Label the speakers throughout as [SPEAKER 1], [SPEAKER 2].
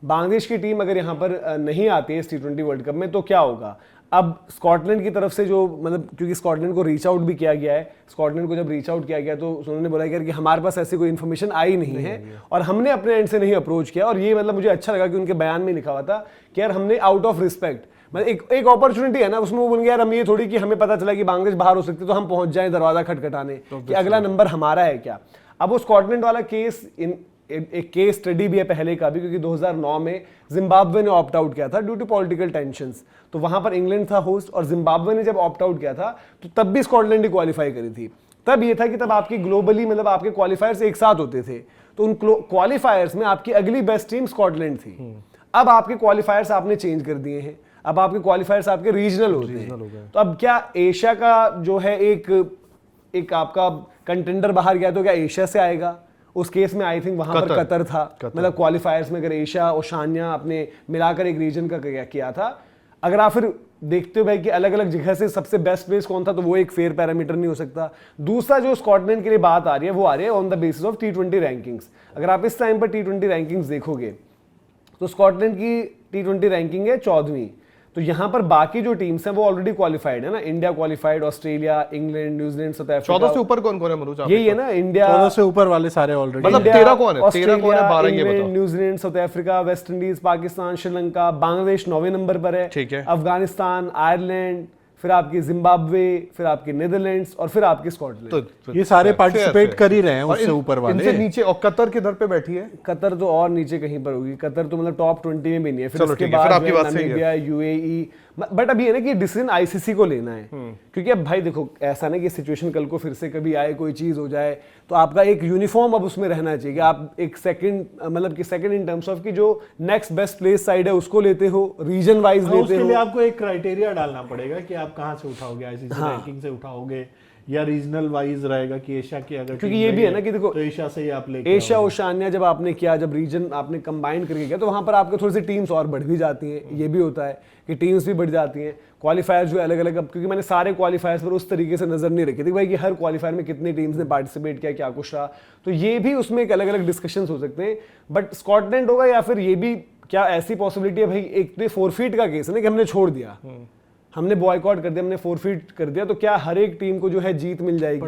[SPEAKER 1] बांग्लादेश की टीम अगर यहाँ पर नहीं आती है इस T20 वर्ल्ड कप में तो क्या होगा। अब स्कॉटलैंड की तरफ से जो मतलब क्योंकि स्कॉटलैंड को रीच आउट भी किया गया है, स्कॉटलैंड को जब रीच आउट किया गया तो उन्होंने बोला कि हमारे पास ऐसी कोई इन्फॉर्मेशन आई नहीं है और हमने अपने एंड से नहीं अप्रोच किया। और ये मतलब मुझे अच्छा लगा कि उनके बयान में लिखा हुआ था कि यार हमने आउट ऑफ रिस्पेक्ट, मतलब एक अपॉर्चुनिटी है ना उसमें, वो बोलेंगे यार हम ये थोड़ी कि हमें पता चला कि बांग्लादेश बाहर हो सकती है तो हम पहुंच जाएं दरवाजा खटखटाने कि अगला नंबर हमारा है क्या। अब वो स्कॉटलैंड वाला केस एक केस स्टडी भी है पहले का भी, क्योंकि 2009 में जिम्बाब्वे ने ऑप्ट आउट किया था ड्यू टू पॉलिटिकल टेंशंस, तो वहां पर इंग्लैंड था होस्ट और जिम्बाब्वे ने जब ऑप्ट आउट किया था तो तब भी स्कॉटलैंड ने क्वालिफाई करी थी। तब ये था कि तब आपकी ग्लोबली मतलब आपके क्वालिफायर्स एक साथ होते थे, तो उन क्वालिफायर्स में आपकी अगली बेस्ट टीम स्कॉटलैंड थी। अब आपके क्वालिफायर्स आपने चेंज कर दिए हैं, अब आपके क्वालिफायर्स आपके रीजनल होते हैं। तो अब क्या एशिया का जो है एक आपका कंटेंडर बाहर गया तो क्या एशिया से आएगा? उस केस में आई थिंक वहां पर कतर था, मतलब क्वालिफायर्स में अगर एशिया ओशानिया आपने मिलाकर एक रीजन का किया था। अगर आप फिर देखते हो भाई कि अलग अलग जगह से सबसे बेस्ट प्लेस कौन था, तो वो एक फेयर पैरामीटर नहीं हो सकता। दूसरा जो स्कॉटलैंड के लिए बात आ रही है वो आ रही है on the basis of T20 rankings. अगर आप इस टाइम पर T20 रैंकिंग्स देखोगे तो स्कॉटलैंड की T20 रैंकिंग है 14वीं, तो यहां पर बाकी जो टीम्स हैं वो ऑलरेडी क्वालिफाइड है ना, India qualified, Australia, England, New Zealand, South Africa.
[SPEAKER 2] 14 से ऊपर कौन कौन है मनुज?
[SPEAKER 1] यही है ना, इंडिया
[SPEAKER 3] 14 से ऊपर वाले सारे ऑलरेडी,
[SPEAKER 2] मतलब 13 कौन है? 13 कौन है? 12 ये बताओ।
[SPEAKER 1] New Zealand, South Africa, West Indies, Pakistan, Sri Lanka, Bangladesh 9वें नंबर पर है,
[SPEAKER 2] ठीक है,
[SPEAKER 1] अफगानिस्तान, आयरलैंड, फिर आपकी जिम्बाब्वे, फिर आपके नीदरलैंड्स और फिर आपके स्कॉटलैंड।
[SPEAKER 3] तो ये सारे पार्टिसिपेट कर ही रहे हैं उससे ऊपर वाले।
[SPEAKER 2] इनसे नीचे और कतर किधर पे बैठी है?
[SPEAKER 1] कतर तो और नीचे कहीं पर होगी, कतर तो मतलब टॉप 20 में भी नहीं है। फिर उसके
[SPEAKER 2] बाद
[SPEAKER 1] आपकी बात सही है, यूएई। बट अभी है ना कि डिसीजन आईसीसी को लेना है, क्योंकि अब भाई देखो ऐसा ना कि सिचुएशन कल को फिर से कभी आए, कोई चीज हो जाए, तो आपका एक यूनिफॉर्म अब उसमें रहना चाहिए कि आप एक सेकंड मतलब कि सेकंड इन टर्म्स ऑफ कि जो नेक्स्ट बेस्ट प्लेस साइड है उसको लेते हो, रीजन वाइज लेते हो।
[SPEAKER 3] उसके लिए आपको एक क्राइटेरिया डालना पड़ेगा कि आप कहां से उठाओगे, आईसीसी रैंकिंग से उठाओगे या रीजनल वाइज रहेगा कि एशिया की अगर,
[SPEAKER 1] क्योंकि ये भी है ना कि देखो
[SPEAKER 3] तो एशिया से ही आप लेके
[SPEAKER 1] एशिया ओशानिया जब आपने किया, जब रीजन आपने कंबाइन करके किया, तो वहां पर आपके थोड़ी सी टीम्स और बढ़ भी जाती हैं। ये भी होता है कि टीम्स भी बढ़ जाती हैं। क्वालिफायर जो अलग अलग, अब क्योंकि मैंने सारे क्वालिफायर्स पर उस तरीके से नजर नहीं रखी थी भाई कि हर क्वालिफायर में कितनी टीम्स ने पार्टिसिपेट किया, क्या कुछ रहा, तो ये भी उसमें एक अलग अलग डिस्कशंस हो सकते हैं। बट स्कॉटलैंड होगा या फिर ये भी क्या ऐसी पॉसिबिलिटी है भाई, एक तो फोरफीट का केस है ना कि हमने छोड़ दिया, हमने बॉयकॉट कर दिया, हमने फोरफीट कर दिया, तो क्या हर एक टीम को जो है जीत मिल जाएगी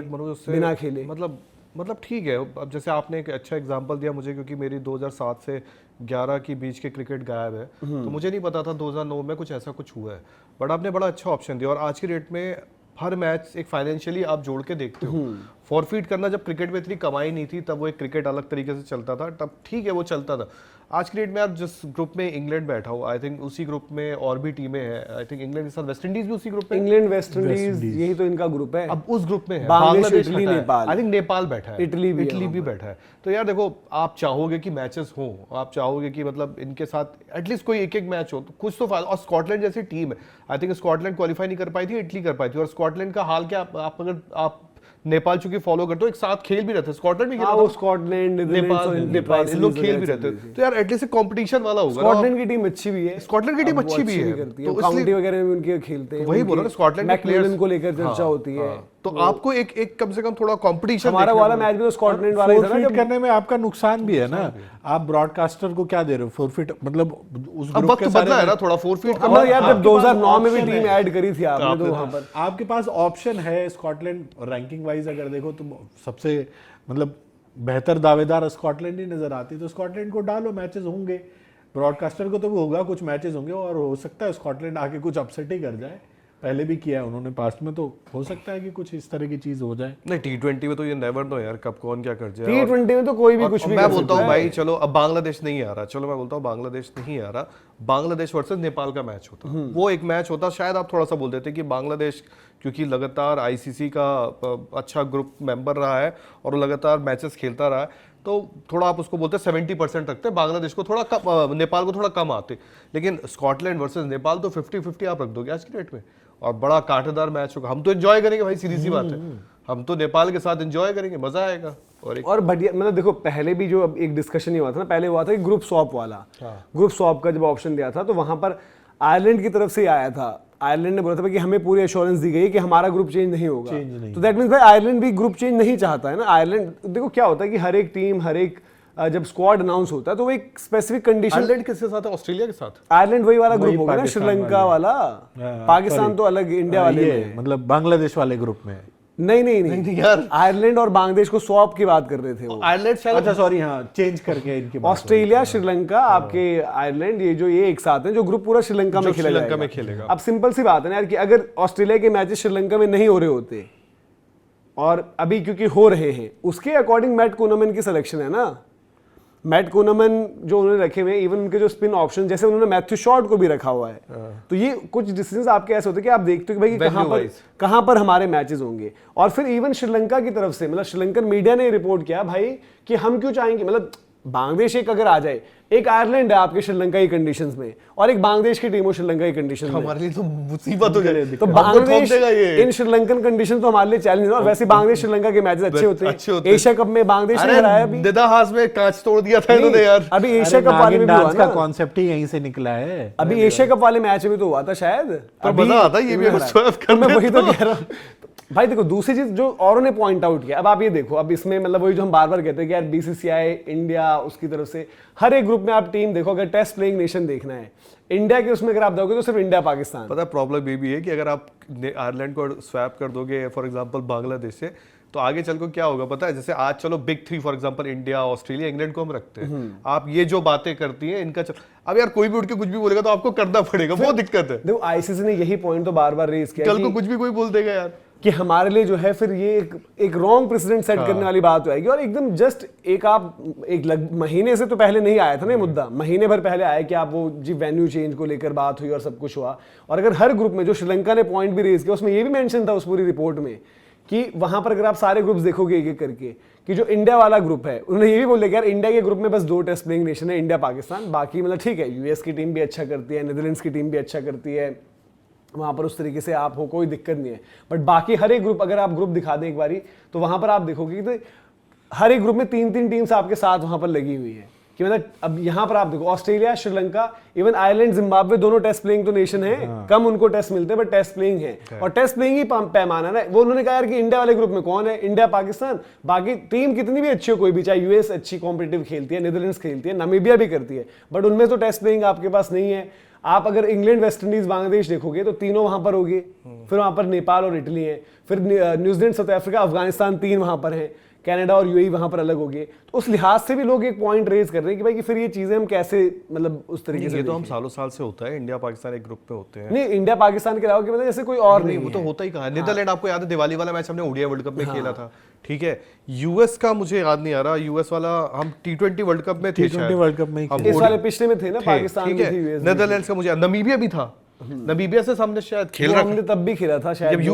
[SPEAKER 1] बिना खेले?
[SPEAKER 2] मतलब ठीक है। अब जैसे आपने एक अच्छा एग्जांपल दिया मुझे, क्योंकि मेरी 2007 से 11 के बीच के क्रिकेट गायब है, तो मुझे नहीं पता था 2009 में कुछ ऐसा कुछ हुआ है। बट आपने बड़ा अच्छा ऑप्शन दिया, और आज की डेट में हर मैच एक फाइनेंशियली आप जोड़ के देखते हो। फॉरफीट करना जब क्रिकेट में इतनी कमाई नहीं थी तब वो एक क्रिकेट अलग तरीके से चलता था, तब ठीक है वो चलता था। आज की डेट में आप जिस ग्रुप में इंग्लैंड बैठा हो, आई थिंक उसी ग्रुप में और भी टीमें हैं। आई थिंक इंग्लैंड के साथ वेस्ट इंडीज भी उसी ग्रुप में,
[SPEAKER 1] इंग्लैंड वेस्ट इंडीज यही तो इनका ग्रुप है।
[SPEAKER 2] अब उस ग्रुप में है
[SPEAKER 1] Bangladesh, Italy, Nepal,
[SPEAKER 2] I think Nepal बैठा है,
[SPEAKER 1] इटली
[SPEAKER 2] भी बैठा है। तो यार देखो, आप चाहोगे कि मैचेस हो, आप चाहोगे कि मतलब इनके साथ एटलीस्ट कोई एक एक मैच हो, तो कुछ तो फायदा। और स्कॉटलैंड जैसी टीम है, आई थिंक स्कॉटलैंड क्वालिफाई नहीं कर पाई थी, इटली कर पाई थी। और स्कॉटलैंड का हाल क्या, आप अगर आप नेपाल चूंकि फॉलो करते हो, एक साथ खेल भी रहते हैं, स्कॉटलैंड भी खेला था,
[SPEAKER 1] स्कॉटलैंड,
[SPEAKER 2] नेपाल लोग खेल भी रहते हैं। तो यार एटलीस्ट कंपटीशन वाला होगा।
[SPEAKER 1] स्कॉटलैंड की टीम अच्छी भी है,
[SPEAKER 2] स्कॉटलैंड की टीम अच्छी भी है,
[SPEAKER 1] तो काउंटी वगैरह में उनके खेलते हैं,
[SPEAKER 2] वही बोला ना, स्कॉटलैंड के प्लेयर्स
[SPEAKER 1] को लेकर चर्चा होती है।
[SPEAKER 2] तो आपको एक कम से कम थोड़ा कंपटीशन,
[SPEAKER 1] हमारा वाला मैच भी तो स्कॉटलैंड वाला ही था ना,
[SPEAKER 3] जब करने में आपका नुकसान भी है ना, आप ब्रॉडकास्टर को क्या दे रहे हो, फोरफीट मतलब उस ग्रुप के
[SPEAKER 2] सारे है ना थोड़ा फोरफीट।
[SPEAKER 1] अब यार जब 2009 में भी टीम ऐड करी थी आपने, तो वहां पर
[SPEAKER 3] आपके पास ऑप्शन है। स्कॉटलैंड रैंकिंग वाइज अगर देखो तो सबसे मतलब बेहतर दावेदार स्कॉटलैंड ही नजर आती, तो स्कॉटलैंड को डालो, मैचेस होंगे, ब्रॉडकास्टर को तो वो होगा, कुछ मैचेस होंगे, और हो सकता है स्कॉटलैंड आके कुछ अपसेट ही कर जाए। पहले भी किया है उन्होंने पास्ट में, तो हो सकता है कि कुछ इस तरह की चीज हो जाए।
[SPEAKER 2] नहीं, T20 में तो ये नेवर नो यार, कब कौन क्या कर जाए।
[SPEAKER 1] T20 में तो कोई भी कुछ भी
[SPEAKER 2] मैं बोलता हूँ भाई, चलो अब बांग्लादेश नहीं आ रहा, चलो मैं बोलता हूँ बांग्लादेश नहीं आ रहा, बांग्लादेश वर्सेस नेपाल का मैच होता, वो एक मैच होता, शायद आप थोड़ा सा बोल देते कि बांग्लादेश क्योंकि लगातार आईसीसी का अच्छा ग्रुप मेंबर रहा है और लगातार मैचेस खेलता रहा है, तो थोड़ा आप उसको बोलते 70% रखते, बांग्लादेश को थोड़ा कम, नेपाल को थोड़ा कम आते। लेकिन स्कॉटलैंड वर्सेस नेपाल तो 50-50 आप रख दोगे आज की डेट में, और बड़ा कांटेदार मैच होगा। हम तो एंजॉय करेंगे भाई, सीधी सी बात है, हम तो नेपाल के साथ एंजॉय करेंगे, मजा आएगा। और
[SPEAKER 1] बढ़िया, मतलब देखो पहले भी जो अब एक डिस्कशन ही हुआ था ना, पहले हुआ था कि ग्रुप स्वैप वाला, ग्रुप स्वैप का जब ऑप्शन दिया था तो वहां पर आयरलैंड की तरफ से आया था, आयरलैंड ने बोला था कि हमें पूरी एश्योरेंस दी गई कि हमारा ग्रुप चेंज नहीं होगा, तो दैट मींस भाई आयरलैंड भी ग्रुप चेंज नहीं चाहता है ना। आयरलैंड देखो क्या होता है कि हर एक टीम, हर एक जब स्क्वाड अनाउंस होता है तो वो एक स्पेसिफिक कंडीशन।
[SPEAKER 2] आयरलैंड किसके साथ है? ऑस्ट्रेलिया के साथ।
[SPEAKER 1] आयरलैंड वही वाला
[SPEAKER 3] वही
[SPEAKER 1] ग्रुप होगा ना,
[SPEAKER 3] पाकिस्तान
[SPEAKER 1] श्रीलंका वाला। पाकिस्तान तो अलग, इंडिया वाले
[SPEAKER 3] ये
[SPEAKER 1] में।
[SPEAKER 3] मतलब बांग्लादेश वाले ग्रुप में।
[SPEAKER 1] नहीं
[SPEAKER 2] यार
[SPEAKER 1] आयरलैंड और बांग्लादेश को स्वैप की बात कर रहे थे वो।
[SPEAKER 2] आयरलैंड शायद
[SPEAKER 3] अच्छा सॉरी, हाँ चेंज करके इनके बात
[SPEAKER 1] ऑस्ट्रेलिया, श्रीलंका, आपके आयरलैंड, ये एक साथ हैं जो ग्रुप पूरा श्रीलंका में खेला
[SPEAKER 2] श्रीलंका
[SPEAKER 1] जाएगा।
[SPEAKER 2] में खेलेगा।
[SPEAKER 1] अब सिंपल सी बात है ना यार कि अगर ऑस्ट्रेलिया के मैचेस श्रीलंका में नहीं हो रहे होते और अभी क्योंकि हो रहे हैं, उसके अकॉर्डिंग मैट कुनमन की सिलेक्शन है ना। मैट कुनमन जो उन्होंने रखे हुए हैं, इवन उनके जो स्पिन ऑप्शन, जैसे उन्होंने मैथ्यू शॉर्ट को भी रखा हुआ है, तो ये कुछ डिसीजंस आपके ऐसे होते हैं कि आप देखते हो कि भाई कि कहां पर हमारे मैचेस होंगे। और फिर इवन श्रीलंका की तरफ से, मतलब श्रीलंकन मीडिया ने रिपोर्ट किया भाई कि हम क्यों चाहेंगे, मतलब बांग्लादेश एक अगर आ जाए, एक आयरलैंड है आपके श्रीलंका की कंडीशंस में और एक बांग्लादेश की टीम हो श्रीलंका की कंडीशन में,
[SPEAKER 2] हमारे लिए तो मुसीबत हो जाएगी।
[SPEAKER 1] तो बांग्लादेश इन श्रीलंकन कंडीशन तो हमारे लिए चैलेंज है। और वैसे बांग्लादेश श्रीलंका के मैचेस अच्छे होते हैं। एशिया कप में बांग्लादेश ने हराया अभी,
[SPEAKER 2] निदाहास में कांच तोड़ दिया था इन्होंने यार।
[SPEAKER 1] अभी एशिया कप वाले में भी हुआ
[SPEAKER 3] का
[SPEAKER 1] ना,
[SPEAKER 3] कॉन्सेप्ट ही यहीं से निकला है।
[SPEAKER 1] अभी एशिया कप वाले मैच में तो हुआ था शायद।
[SPEAKER 2] पर मजा आता है ये भी स्वैप
[SPEAKER 1] तो मैं
[SPEAKER 2] करने
[SPEAKER 1] वही तो कह रहा हूँ भाई। देखो दूसरी चीज जो औरों ने पॉइंट आउट किया, अब आप ये देखो, अब इसमें मतलब वही जो हम बार बार कहते हैं कि यार बीसीसीआई इंडिया उसकी तरफ से हर एक ग्रुप में आप टीम देखो, अगर टेस्ट प्लेइंग नेशन देखना है इंडिया के उसमें अगर आप देखोगे तो सिर्फ इंडिया पाकिस्तान।
[SPEAKER 2] पता है प्रॉब्लम ये भी है कि अगर आप आयरलैंड को स्वैप कर दोगे फॉर एग्जांपल बांग्लादेश से, तो आगे चल को क्या होगा पता है? जैसे आज चलो big three for example India, Australia, England को हम रखते हैं। आप ये जो बातें करती हैं इनका अब यार कोई भी उठ के कुछ भी बोलेगा तो आपको करना पड़ेगा, वो दिक्कत है।
[SPEAKER 1] देखो आईसीसी ने यही पॉइंट तो बार बार रेज किया
[SPEAKER 2] कल को कुछ भी कोई बोल देगा यार
[SPEAKER 1] कि हमारे लिए जो है फिर ये एक रॉन्ग प्रेसिडेंट सेट करने वाली बात आएगी। और एकदम जस्ट एक महीने से तो पहले नहीं आया था ना मुद्दा, महीने भर पहले आया कि आप वो जी वेन्यू चेंज को लेकर बात हुई और सब कुछ हुआ। और अगर हर ग्रुप में जो श्रीलंका ने पॉइंट भी रेज किया उसमें ये भी मेंशन था उस पूरी रिपोर्ट में कि वहां पर अगर आप सारे ग्रुप्स देखोगे एक एक करके कि जो इंडिया वाला ग्रुप है, उन्होंने ये भी बोले कि यार इंडिया के ग्रुप में बस 2 टेस्ट प्लेइंग नेशन है, इंडिया पाकिस्तान। बाकी मतलब ठीक है, यूएस की टीम भी अच्छा करती है, नीदरलैंड्स की टीम भी अच्छा करती है, वहां पर उस तरीके से आप हो, कोई दिक्कत नहीं है। बट बाकी हर एक ग्रुप अगर आप ग्रुप दिखा दें एक बारी तो वहां पर आप देखोगे कि हर एक ग्रुप में 3-3 टीम्स आपके साथ वहां पर लगी हुई है कि मतलब अब यहां पर आप देखो Australia, Sri Lanka, even Ireland, Zimbabwe दोनों टेस्ट प्लेइंग तो नेशन है, कम उनको टेस्ट मिलते हैं बट टेस्ट प्लेइंग है और टेस्ट प्लेइंग ही पैमाना है। वो उन्होंने कहा यार कि इंडिया वाले ग्रुप में कौन है, इंडिया पाकिस्तान, बाकी टीम कितनी भी अच्छी हो, कोई भी, चाहे यूएस अच्छी कॉम्पिटिटिव खेलती है, नीदरलैंड्स खेलती है, नामीबिया भी करती है, बट उनमें तो टेस्ट प्लेइंग आपके पास नहीं है। आप अगर इंग्लैंड, वेस्ट इंडीज, बांग्लादेश देखोगे तो तीनों वहां पर होंगे, फिर वहां पर नेपाल और इटली है, फिर न्यूजीलैंड, साउथ अफ्रीका, अफगानिस्तान 3 वहां पर है, कनाडा और यूएई वहां पर अलग हो गए। तो उस लिहाज से भी लोग एक पॉइंट रेज कर रहे हैं कि भाई कि फिर ये चीजें हम कैसे मतलब उस तरीके से,
[SPEAKER 2] ये तो हम सालों साल से होता है, इंडिया पाकिस्तान एक ग्रुप में होते हैं।
[SPEAKER 1] नहीं इंडिया पाकिस्तान के अलावा कि मतलब जैसे कोई और नहीं,
[SPEAKER 2] वो तो होता ही कहा है। नीदरलैंड आपको याद है दिवाली वाला मैच हमने ओडीआई वर्ल्ड कप में खेला था, ठीक है। यूएस का मुझे याद नहीं आ रहा, यूएस वाला हम टी20 वर्ल्ड कप में थे,
[SPEAKER 3] T20 वर्ल्ड कप में
[SPEAKER 1] इस वाले पिछले में थे ना, पाकिस्तान में थी,
[SPEAKER 2] नीदरलैंड्स का मुझे नमीबिया भी था, नमीबिया से हमने शायद खेल रहा
[SPEAKER 1] हमने तब भी खेला था शायद,
[SPEAKER 2] जब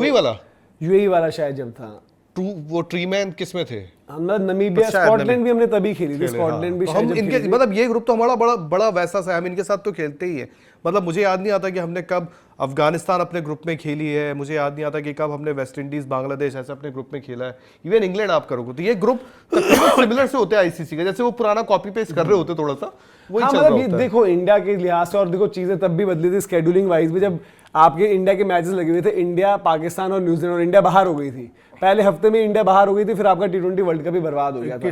[SPEAKER 2] यूएई वाला
[SPEAKER 1] शायद जब था।
[SPEAKER 2] वो ट्रीमैन किस में थे?
[SPEAKER 1] नमीबिया, स्कॉटलैंड भी हमने तभी खेली थी, स्कॉटलैंड भी
[SPEAKER 2] हम इनके मतलब ये ग्रुप तो हमारा बड़ा बड़ा वैसा सा है, हम इनके साथ तो खेलते ही है। मतलब मुझे याद नहीं आता कि हमने कब अफगानिस्तान अपने ग्रुप में खेली है, मुझे याद नहीं आता कि कब हमने वेस्ट इंडीज, बांग्लादेश ऐसे अपने ग्रुप में खेला है। इवन इंग्लैंड आप करोगे तो ये ग्रुप सिमिलर से होते हैं आईसीसी का, जैसे वो पुराना कॉपी पेस्ट कर रहे होते थोड़ा सा, वही चल रहा होता है।
[SPEAKER 1] देखो इंडिया के लिहाज से और देखो चीजें तब भी बदली थी स्केड्यूलिंग वाइज भी, जब आपके इंडिया के मैचेस लगे हुए थे, इंडिया, पाकिस्तान और न्यूजीलैंड, और इंडिया बाहर हो गई थी पहले हफ्ते में, इंडिया बाहर हो गई थी, फिर आपका टी20 वर्ल्ड कप भी बर्बाद हो गया था।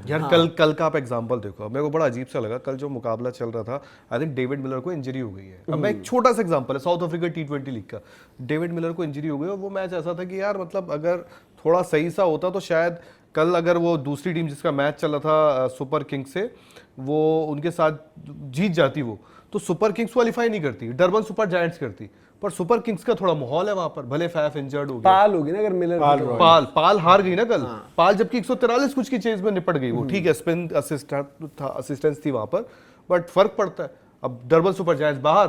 [SPEAKER 2] यार कल का आप एग्जांपल देखो, मेरे को बड़ा अजीब सा लगा कल जो मुकाबला चल रहा था। आई थिंक डेविड मिलर को इंजरी हो गई है। अब मैं एक छोटा सा एग्जांपल है साउथ अफ्रीका टी20 लीग का, डेविड मिलर को इंजरी हो गई और वो मैच ऐसा था कि यार मतलब अगर थोड़ा सही सा होता तो शायद कल अगर वो दूसरी टीम जिसका मैच चल रहा था सुपर किंग्स से, वो उनके साथ जीत जाती वो, तो सुपर किंग्स क्वालिफाई नहीं करती, डरबन सुपर जायंट्स करती। पर सुपर किंग्स का थोड़ा माहौल है वहां पर, भले फैफ इंजर्ड हो गया,
[SPEAKER 1] पाल होगी ना अगर मिलर,
[SPEAKER 2] पाल हार गई ना कल। पाल जबकि 143 कुछ की चेज में निपट गई वो, ठीक है, स्पिन असिस्टेंस थी वहां पर, बट फर्क पड़ता है। अब डरबन सुपर जायंट्स बाहर,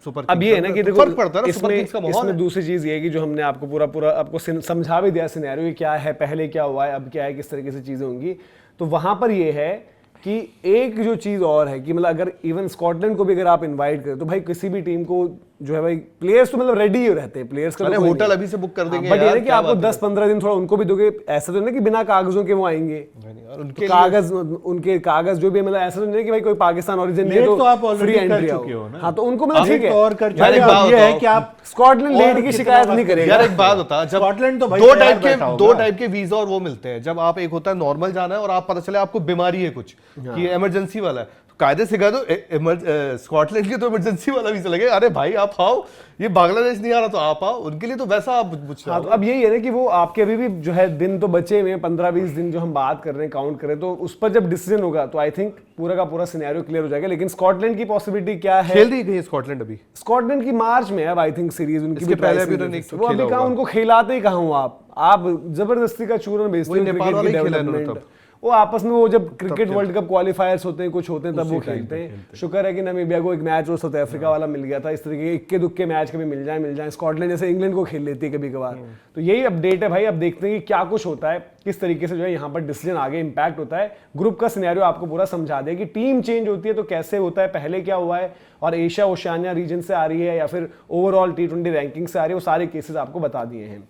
[SPEAKER 2] सुपर
[SPEAKER 1] अब ये है ना कि देखो
[SPEAKER 2] फर्क पड़ता है ना सुपर किंग्स का माहौल।
[SPEAKER 1] इसमें दूसरी चीज ये है कि जो हमने आपको पूरा आपको समझा भी दिया सिनेरियो क्या है, पहले क्या हुआ है, अब क्या है, किस तरीके से चीजें होंगी। तो वहां पर ये है कि एक जो चीज और है कि मतलब अगर इवन स्कॉटलैंड को भी अगर आप इनवाइट करें तो भाई किसी भी टीम को जो है भाई प्लेयर्स तो मतलब रेडी ही रहते हैं प्लेयर्स का,
[SPEAKER 2] अरे
[SPEAKER 1] तो कोई
[SPEAKER 2] होटल
[SPEAKER 1] नहीं।
[SPEAKER 2] अभी से बुक कर देंगे
[SPEAKER 1] बट ये
[SPEAKER 2] यार,
[SPEAKER 1] है कि
[SPEAKER 2] क्या
[SPEAKER 1] आपको
[SPEAKER 2] बात है।
[SPEAKER 1] 10-15 दिन थोड़ा उनको भी दोगे, ऐसा तो नहीं कि बिना कागजों के वो आएंगे,
[SPEAKER 2] नहीं यार,
[SPEAKER 1] तो
[SPEAKER 2] उनके
[SPEAKER 1] कागज उनके कागज जो भी है, मतलब ऐसा तो नहीं है कि भाई कोई पाकिस्तान ओरिजिन नहीं है
[SPEAKER 3] लेट तो आप
[SPEAKER 1] फ्री
[SPEAKER 3] ऑलरेडी कर
[SPEAKER 1] एंट्री
[SPEAKER 3] चुके हो
[SPEAKER 1] आओ।
[SPEAKER 3] ना।
[SPEAKER 1] हाँ तो उनको मतलब ठीक
[SPEAKER 3] लेट
[SPEAKER 1] है,
[SPEAKER 3] तो और कर
[SPEAKER 2] यार
[SPEAKER 3] चुके
[SPEAKER 2] एक
[SPEAKER 3] हो,
[SPEAKER 2] बात
[SPEAKER 3] अब ये है
[SPEAKER 2] बताओ,
[SPEAKER 3] कि आप
[SPEAKER 1] स्कॉटलैंड
[SPEAKER 3] और
[SPEAKER 1] लेट की
[SPEAKER 3] कितना
[SPEAKER 1] शिकायत नहीं
[SPEAKER 3] वक्त-
[SPEAKER 1] करेगा।
[SPEAKER 2] यार एक बात होता है, जब
[SPEAKER 3] स्कॉटलैंड तो भाई
[SPEAKER 2] दो
[SPEAKER 3] तैयार
[SPEAKER 2] टाइप के
[SPEAKER 3] बैठा होगा।
[SPEAKER 2] दो टाइप के वीजा और वो मिलते हैं। जब आप एक होता है नॉर्मल जाना है और आप पता चले आपको बीमारी है कुछ कि इमरजेंसी वाला है, तो कायदे से कह दो स्कॉटलैंड की तो इमरजेंसी वाला वीजा लगे, अरे भाई आप आओ, ये बांग्लादेश नहीं आ रहा तो आप आओ, उनके लिए तो वैसा आप पूछ रहे
[SPEAKER 1] हाँ
[SPEAKER 2] हो।
[SPEAKER 1] तो अब यही है ना कि वो आपके अभी भी जो है दिन तो बचे हुए हैं, 15-20 दिन जो हम बात कर रहे हैं, काउंट करें तो उस पर जब डिसीजन होगा तो आई थिंक पूरा का पूरा सिनेरियो क्लियर हो जाएगा। लेकिन स्कॉटलैंड की पॉसिबिलिटी क्या है,
[SPEAKER 2] खेल रही कहीं स्कॉटलैंड अभी?
[SPEAKER 1] स्कॉटलैंड की मार्च में अब आई थिंक सीरीज उनकी
[SPEAKER 2] इसके
[SPEAKER 1] भी
[SPEAKER 2] पहले
[SPEAKER 1] twice
[SPEAKER 2] भी
[SPEAKER 1] in
[SPEAKER 2] उन्होंने
[SPEAKER 1] the
[SPEAKER 2] एक
[SPEAKER 1] वो
[SPEAKER 2] खेला
[SPEAKER 1] अभी कहाँ
[SPEAKER 2] होगा।
[SPEAKER 1] उनको खिलाते ही कहाँ हो आप जबरदस्ती का चूरन भेजते
[SPEAKER 2] वही
[SPEAKER 1] हो
[SPEAKER 2] नेपाल
[SPEAKER 1] क्रिकेट
[SPEAKER 2] वाला
[SPEAKER 1] की
[SPEAKER 2] ही खेला इन्होंने
[SPEAKER 1] डेवलपमेंट।
[SPEAKER 2] तब।
[SPEAKER 1] वो आपस में वो जब क्रिकेट वर्ल्ड कप क्वालिफायर्स होते हैं, कुछ होते हैं, तब वो खेलते हैं। शुक्र है कि नामीबिया को एक मैच वो साउथ अफ्रीका वाला मिल गया था। इस तरीके के इक्के दुक्के मैच कभी मिल जाए। स्कॉटलैंड जैसे इंग्लैंड को खेल लेती है कभी कभार। तो यही अपडेट है भाई, अब देखते हैं कि क्या कुछ होता है, किस तरीके से जो है यहाँ पर डिसीजन आगे इंपैक्ट होता है। ग्रुप का सिनेरियो आपको पूरा समझा दे कि टीम चेंज होती है तो कैसे होता है, पहले क्या हुआ है, और एशिया ओशियानिया रीजन से आ रही है या फिर ओवरऑल T20 रैंकिंग से आ रही है, वो सारे केसेस आपको बता दिए हैं।